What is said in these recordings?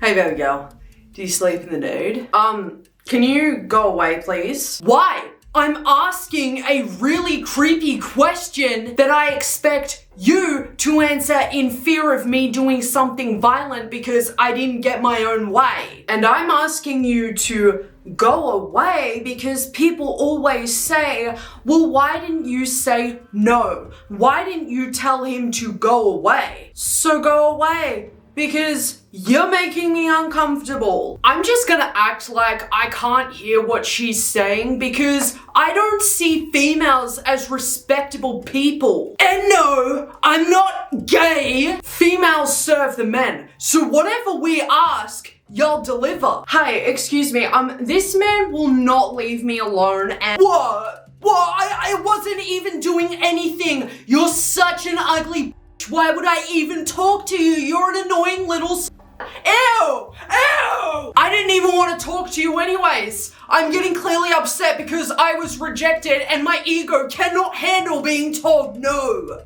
Hey baby girl, do you sleep in the nude? Can you go away please? Why? I'm asking a really creepy question that I expect you to answer in fear of me doing something violent because I didn't get my own way. And I'm asking you to go away because people always say, well, why didn't you say no? Why didn't you tell him to go away? So go away. Because you're making me uncomfortable. I'm just gonna act like I can't hear what she's saying because I don't see females as respectable people. And no, I'm not gay. Females serve the men. So whatever we ask, y'all deliver. Hey, excuse me, this man will not leave me alone and— What? I wasn't even doing anything. You're such an ugly— Why would I even talk to you? You're an annoying little Ew! I didn't even want to talk to you anyways. I'm getting clearly upset because I was rejected and my ego cannot handle being told no.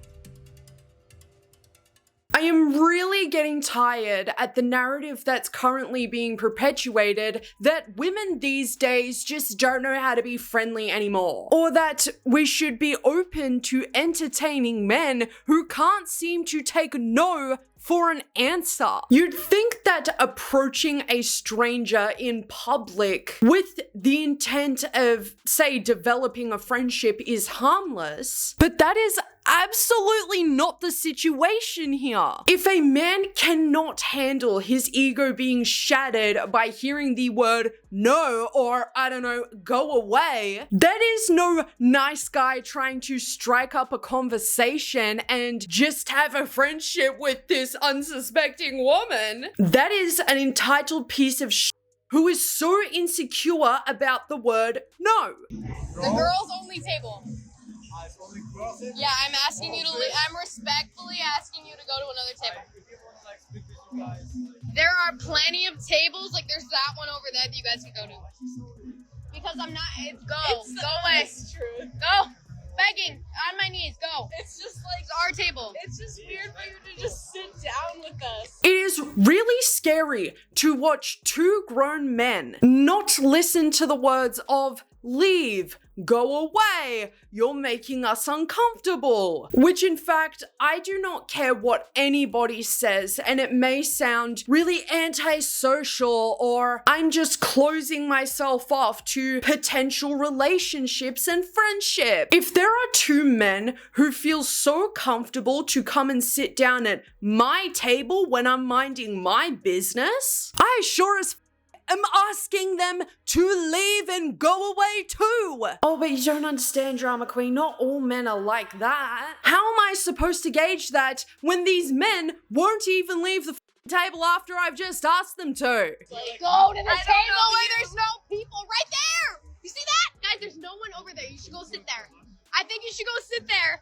I am really getting tired at the narrative that's currently being perpetuated that women these days just don't know how to be friendly anymore. Or that we should be open to entertaining men who can't seem to take no for an answer. You'd think that approaching a stranger in public with the intent of, say, developing a friendship is harmless, but that is absolutely not the situation here. If a man cannot handle his ego being shattered by hearing the word no or, I don't know, go away, that is no nice guy trying to strike up a conversation and just have a friendship with this unsuspecting woman. That is an entitled piece of shit who is so insecure about the word no. The girls only table. Yeah, I'm asking you to leave. I'm respectfully asking you to go to another table. There are plenty of tables, like there's that one over there that you guys can go to. Because I'm not, go away. It's true. Go, begging, on my knees, go. It's just like, It's our table. it's just weird for you to just sit down with us. It is really scary to watch two grown men not listen to the words of leave, go away, you're making us uncomfortable. Which in fact, I do not care what anybody says, and it may sound really antisocial or I'm just closing myself off to potential relationships and friendship. If there are two men who feel so comfortable to come and sit down at my table when I'm minding my business, I sure as am asking them to leave and go away too. Oh, but you don't understand, Drama Queen. Not all men are like that. How am I supposed to gauge that when these men won't even leave the table after I've just asked them to? Go to the table where there's no people right there. You see that? Guys, there's no one over there. You should go sit there. I think you should go sit there.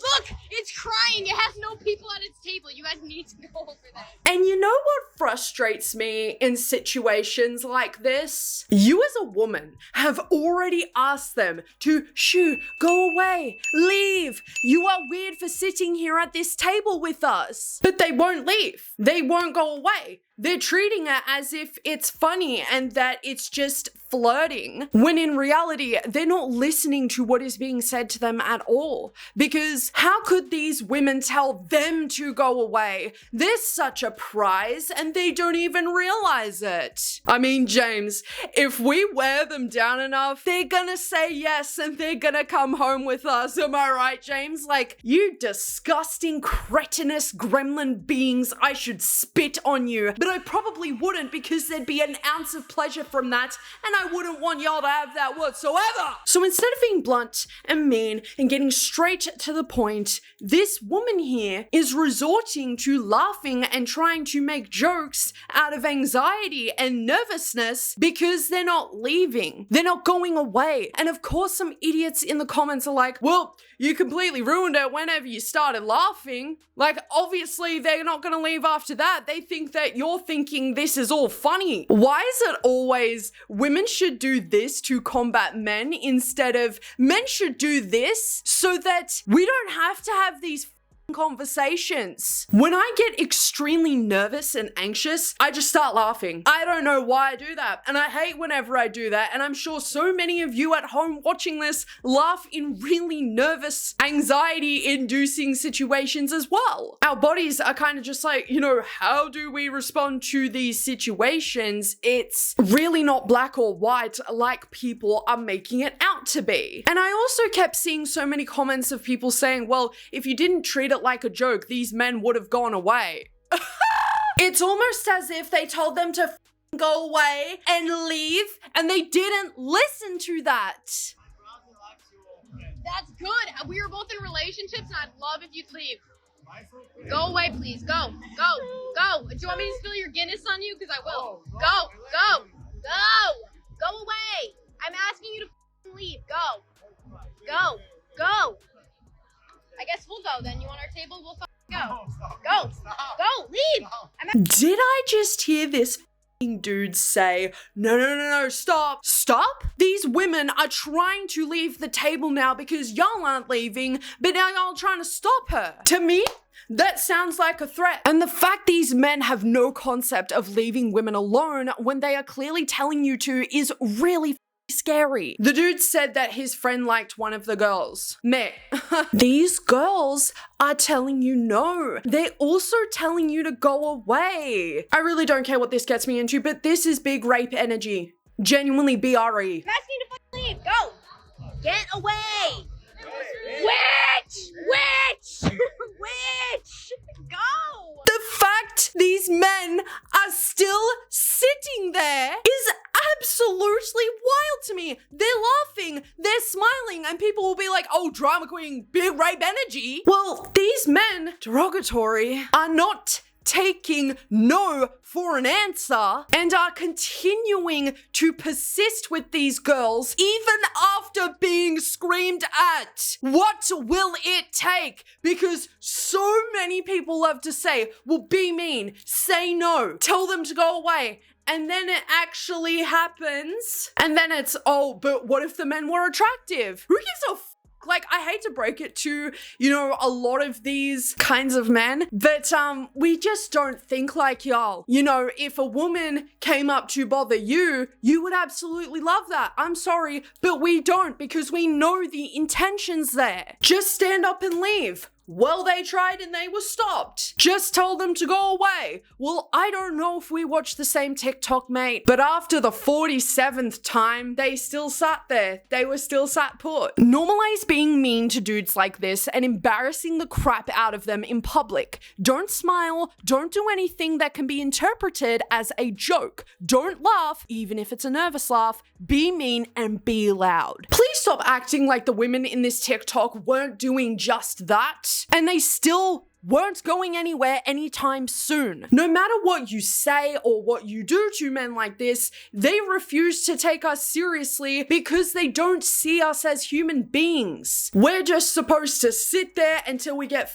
Look, it's crying. It has no people at its table. You guys need to go over there. And you know what frustrates me in situations like this? You as a woman have already asked them to shoo, go away, leave. You are weird for sitting here at this table with us. But they won't leave. They won't go away. They're treating it as if it's funny and that it's just flirting, when in reality, they're not listening to what is being said to them at all. Because how could these women tell them to go away? They're such a prize and they don't even realize it. I mean, James, if we wear them down enough, they're gonna say yes and they're gonna come home with us. Am I right, James? Like, you disgusting, cretinous gremlin beings, I should spit on you. But I probably wouldn't because there'd be an ounce of pleasure from that and I wouldn't want y'all to have that whatsoever. So instead of being blunt and mean and getting straight to the point, this woman here is resorting to laughing and trying to make jokes out of anxiety and nervousness because they're not leaving. They're not going away. And of course some idiots in the comments are like, well, you completely ruined it whenever you started laughing. Like, obviously they're not gonna leave after that. They think that you're thinking this is all funny. Why is it always women should do this to combat men instead of men should do this so that we don't have to have these conversations. When I get extremely nervous and anxious, I just start laughing. I don't know why I do that, and I hate whenever I do that, and I'm sure so many of you at home watching this laugh in really nervous, anxiety-inducing situations as well. Our bodies are kind of just like, you know, how do we respond to these situations? It's really not black or white like people are making it out to be. And I also kept seeing so many comments of people saying, well, if you didn't treat it like a joke, these men would have gone away. It's almost as if they told them to go away and leave, and they didn't listen to that. That's good. We were both in relationships, and I'd love if you'd leave. Go away, please. Go. Go. Go. Do you want me to spill your Guinness on you? Because I will. Go. Go. Go. Go away. I'm asking you to leave. Go. Go. Go. I guess we'll go then. You want our table? We'll go. Go. Go. Leave. Did I just hear this dude say, no, stop. Stop? These women are trying to leave the table now because y'all aren't leaving, but now y'all trying to stop her. To me, that sounds like a threat. And the fact these men have no concept of leaving women alone when they are clearly telling you to is really scary. The dude said that his friend liked one of the girls. Meh. These girls are telling you no. They're also telling you to go away. I really don't care what this gets me into, but this is big rape energy. Genuinely BRE. I'm asking you to leave. Go. Get away. Witch. Go. The fact these men are still sitting there is absolutely wild to me. They're laughing, they're smiling, and people will be like, oh, drama queen, big rape energy. Well, these men, derogatory, are not taking no for an answer and are continuing to persist with these girls even after being screamed at. What will it take? Because so many people love to say, well, be mean, say no, tell them to go away. And then it actually happens. And then it's, oh, but what if the men were attractive? Who gives a like, I hate to break it to, you know, a lot of these kinds of men, but we just don't think like y'all. You know, if a woman came up to bother you, you would absolutely love that. I'm sorry, but we don't, because we know the intentions there. Just stand up and leave. Well, they tried and they were stopped. Just told them to go away. Well, I don't know if we watched the same TikTok, mate, but after the 47th time, they still sat there. They were still sat put. Normalize being mean to dudes like this and embarrassing the crap out of them in public. Don't smile. Don't do anything that can be interpreted as a joke. Don't laugh, even if it's a nervous laugh. Be mean and be loud. Please stop acting like the women in this TikTok weren't doing just that. And they still weren't going anywhere anytime soon. No matter what you say or what you do to men like this, they refuse to take us seriously because they don't see us as human beings. We're just supposed to sit there until we get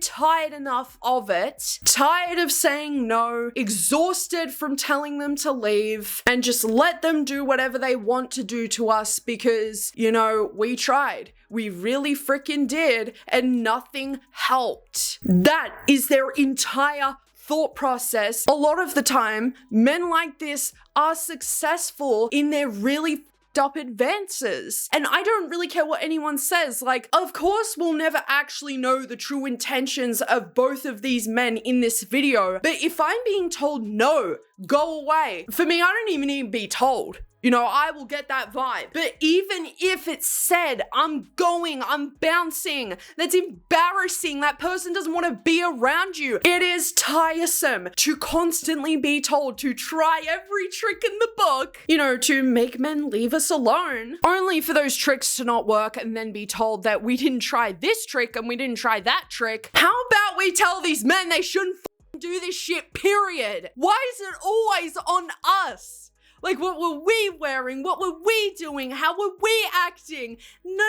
tired enough of it, tired of saying no, exhausted from telling them to leave, and just let them do whatever they want to do to us because, you know, we tried. We really freaking did, and nothing helped. That is their entire thought process. A lot of the time, men like this are successful in their really up advances. And I don't really care what anyone says. Like, of course, we'll never actually know the true intentions of both of these men in this video. But if I'm being told no, go away, for me, I don't even need to be told. You know, I will get that vibe. But even if it's said, I'm going, I'm bouncing, that's embarrassing. That person doesn't want to be around you. It is tiresome to constantly be told to try every trick in the book, you know, to make men leave us alone, only for those tricks to not work and then be told that we didn't try this trick and we didn't try that trick. How about we tell these men they shouldn't do this shit, period? Why is it always on us? Like, what were we wearing? What were we doing? How were we acting? No.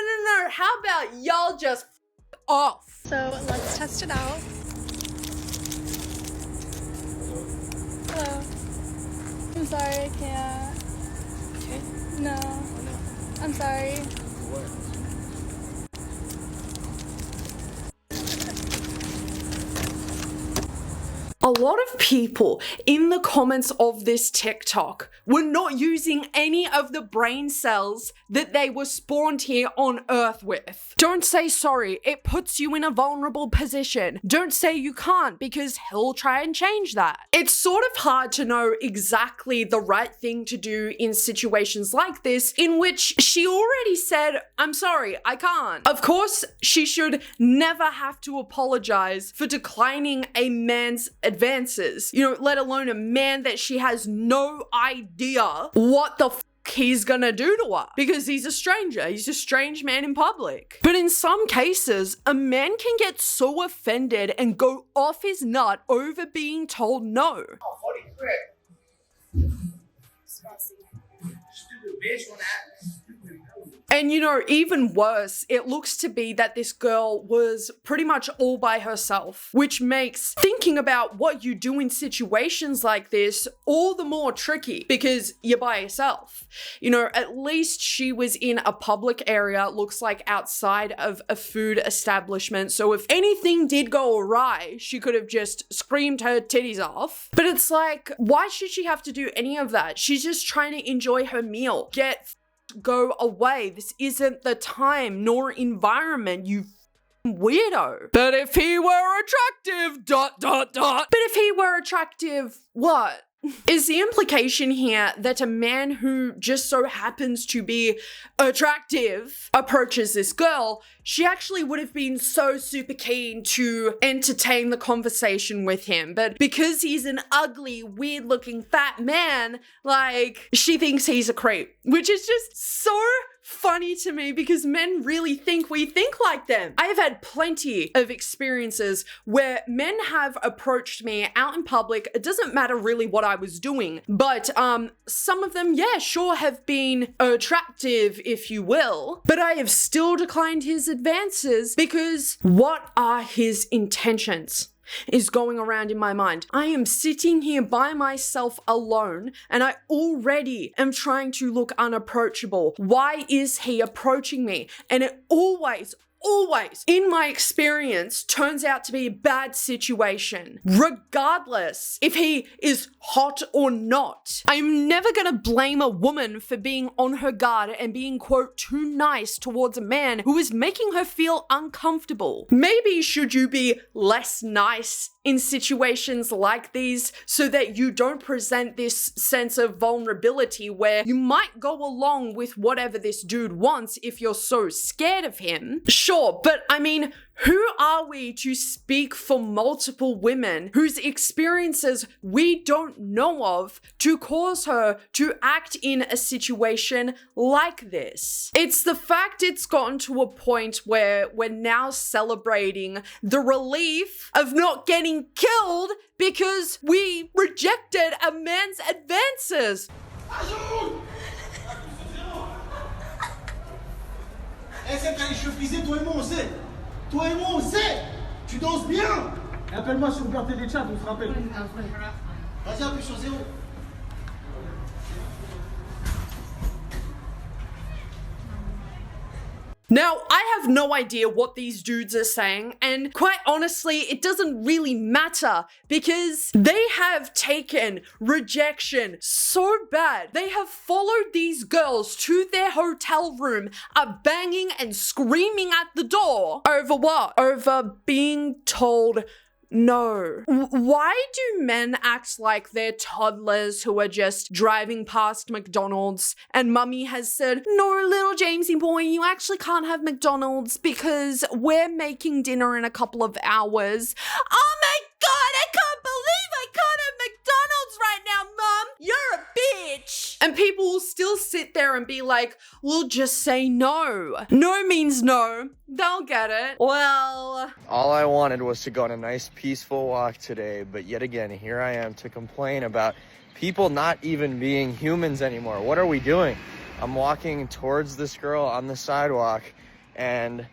How about y'all just off? So let's test it out. Hello. I'm sorry, I can't. Okay. No. I'm sorry. A lot of people in the comments of this TikTok were not using any of the brain cells that they were spawned here on Earth with. Don't say sorry, it puts you in a vulnerable position. Don't say you can't, because he'll try and change that. It's sort of hard to know exactly the right thing to do in situations like this, in which she already said, I'm sorry, I can't. Of course, she should never have to apologize for declining a man's advances, let alone a man that she has no idea what the he's gonna do to her, because he's a stranger. He's a strange man in public. But in some cases, a man can get so offended and go off his nut over being told no. Oh, holy crap. Stupid bitch on that. And even worse, it looks to be that this girl was pretty much all by herself, which makes thinking about what you do in situations like this all the more tricky, because you're by yourself. At least she was in a public area, looks like outside of a food establishment, so if anything did go awry, she could have just screamed her titties off. But it's like, why should she have to do any of that? She's just trying to enjoy her meal. Go away. This isn't the time nor environment, you weirdo. But if he were attractive, ... But if he were attractive, what? Is the implication here that a man who just so happens to be attractive approaches this girl, she actually would have been so super keen to entertain the conversation with him, but because he's an ugly, weird-looking fat man, she thinks he's a creep, which is just so funny to me, because men really think we think like them. I have had plenty of experiences where men have approached me out in public. It doesn't matter really what I was doing, but some of them, yeah, sure have been attractive, if you will, but I have still declined his advances because what are his intentions? Is going around in my mind. I am sitting here by myself alone, and I already am trying to look unapproachable. Why is he approaching me? And it always, in my experience, turns out to be a bad situation, regardless if he is hot or not. I'm never gonna blame a woman for being on her guard and being, quote, too nice towards a man who is making her feel uncomfortable. Maybe should you be less nice in situations like these so that you don't present this sense of vulnerability where you might go along with whatever this dude wants if you're so scared of him. Sure, but I mean, who are we to speak for multiple women whose experiences we don't know of to cause her to act in a situation like this? It's the fact it's gotten to a point where we're now celebrating the relief of not getting killed because we rejected a man's advances. Toi et moi, on sait. Tu danses bien. Appelle-moi sur le téléchat, on se rappelle. Vas-y, appuie sur 0. Now, I have no idea what these dudes are saying, and quite honestly, it doesn't really matter because they have taken rejection so bad. They have followed these girls to their hotel room, are banging and screaming at the door over what? Over being told no. Why do men act like they're toddlers who are just driving past McDonald's and mummy has said, no, little Jamesy boy, you actually can't have McDonald's because we're making dinner in a couple of hours. Oh my God, I can't believe I can't have McDonald's right now, Mum. You're a bitch. And people will still sit there and be like, we'll just say no. No means no. They'll get it. Well, all I wanted was to go on a nice peaceful walk today, but yet again, here I am to complain about people not even being humans anymore. What are we doing? I'm walking towards this girl on the sidewalk, and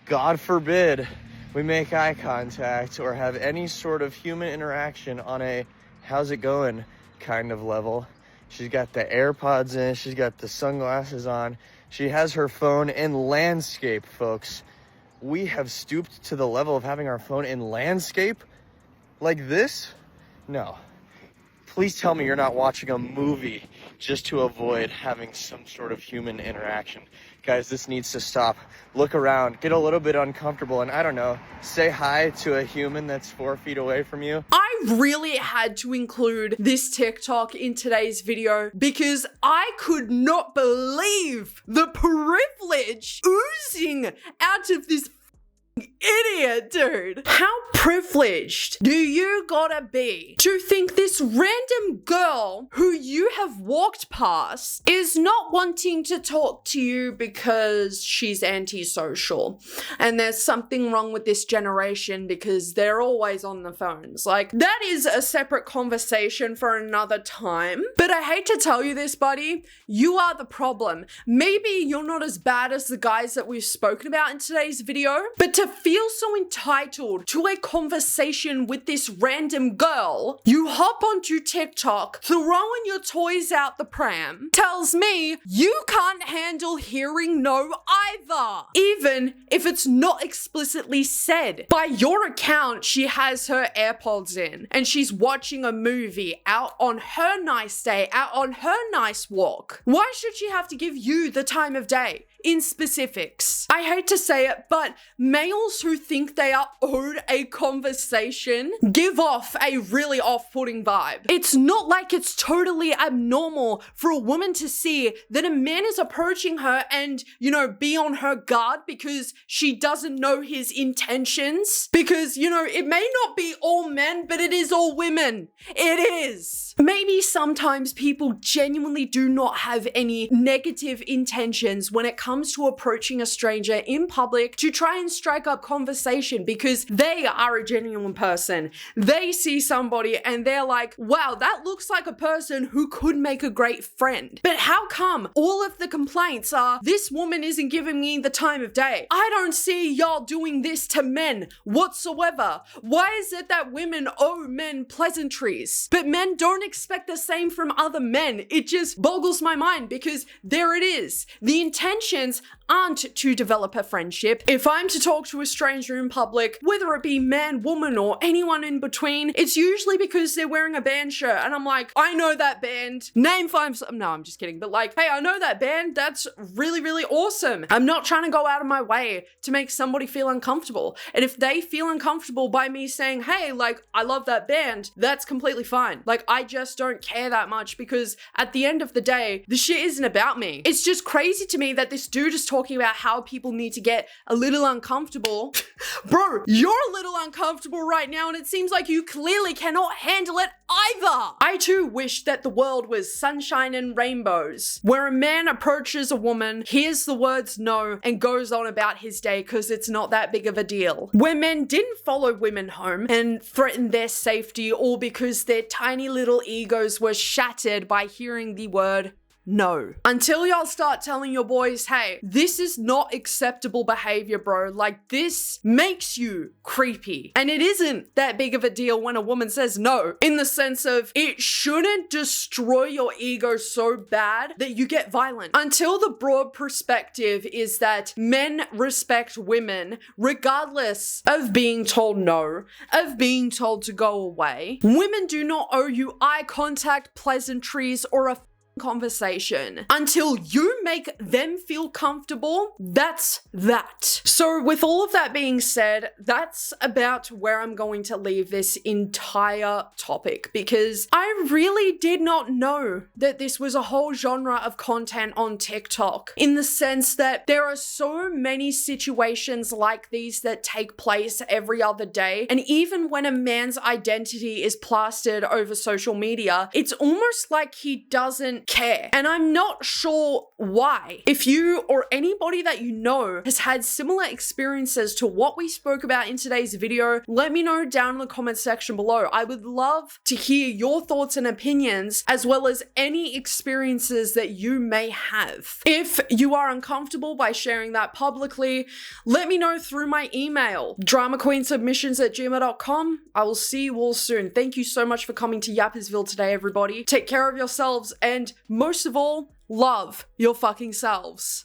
God forbid we make eye contact or have any sort of human interaction on a how's it going kind of level. She's got the AirPods in, she's got the sunglasses on, she has her phone in landscape, folks. We have stooped to the level of having our phone in landscape like this. No. Please tell me you're not watching a movie just to avoid having some sort of human interaction. Guys, this needs to stop. Look around, get a little bit uncomfortable, and I don't know, say hi to a human that's 4 feet away from you. I really had to include this TikTok in today's video because I could not believe the privilege oozing out of this idiot, dude. How privileged do you gotta be to think this random girl who you have walked past is not wanting to talk to you because she's antisocial and there's something wrong with this generation because they're always on the phones? Like, that is a separate conversation for another time. But I hate to tell you this, buddy, you are the problem. Maybe you're not as bad as the guys that we've spoken about in today's video, but to feel so entitled to a conversation with this random girl, you hop onto TikTok, throwing your toys out the pram, tells me you can't handle hearing no either, even if it's not explicitly said. By your account, she has her AirPods in and she's watching a movie out on her nice day, out on her nice walk. Why should she have to give you the time of day in specifics? I hate to say it, but males who think they are owed a conversation give off a really off-putting vibe. It's not like it's totally abnormal for a woman to see that a man is approaching her and, you know, be on her guard because she doesn't know his intentions. Because, you know, it may not be all men, but it is all women. It is. Maybe sometimes people genuinely do not have any negative intentions when it comes to approaching a stranger in public to try and strike up conversation because they are a genuine person. They see somebody and they're like, wow, that looks like a person who could make a great friend. But how come all of the complaints are, this woman isn't giving me the time of day? I don't see y'all doing this to men whatsoever. Why is it that women owe men pleasantries, but men don't expect the same from other men? It just boggles my mind because there it is. The intentions aren't to develop a friendship. If I'm to talk to a stranger in public, whether it be man, woman, or anyone in between, it's usually because they're wearing a band shirt and I'm like, I know that band. Name 5. No, I'm just kidding. But like, hey, I know that band. That's really, really awesome. I'm not trying to go out of my way to make somebody feel uncomfortable. And if they feel uncomfortable by me saying, hey, like, I love that band, that's completely fine. Like, I just don't care that much because at the end of the day, the shit isn't about me. It's just crazy to me that this dude is talking about how people need to get a little uncomfortable. Bro, you're a little uncomfortable right now and it seems like you clearly cannot handle it either. I too wish that the world was sunshine and rainbows, where a man approaches a woman, hears the words no, and goes on about his day because it's not that big of a deal. Where men didn't follow women home and threaten their safety all because their tiny little egos were shattered by hearing the word no. Until y'all start telling your boys, hey, this is not acceptable behavior, bro. Like, this makes you creepy. And it isn't that big of a deal when a woman says no, in the sense of it shouldn't destroy your ego so bad that you get violent. Until the broad perspective is that men respect women regardless of being told no, of being told to go away. Women do not owe you eye contact, pleasantries, or a conversation. Until you make them feel comfortable, that's that. So with all of that being said, that's about where I'm going to leave this entire topic because I really did not know that this was a whole genre of content on TikTok, in the sense that there are so many situations like these that take place every other day. And even when a man's identity is plastered over social media, it's almost like he doesn't care. And I'm not sure why. If you or anybody that you know has had similar experiences to what we spoke about in today's video, let me know down in the comment section below. I would love to hear your thoughts and opinions, as well as any experiences that you may have. If you are uncomfortable by sharing that publicly, let me know through my email, dramakweensubmissions@gmail.com. I will see you all soon. Thank you so much for coming to Yappersville today, everybody. Take care of yourselves and most of all, love your fucking selves.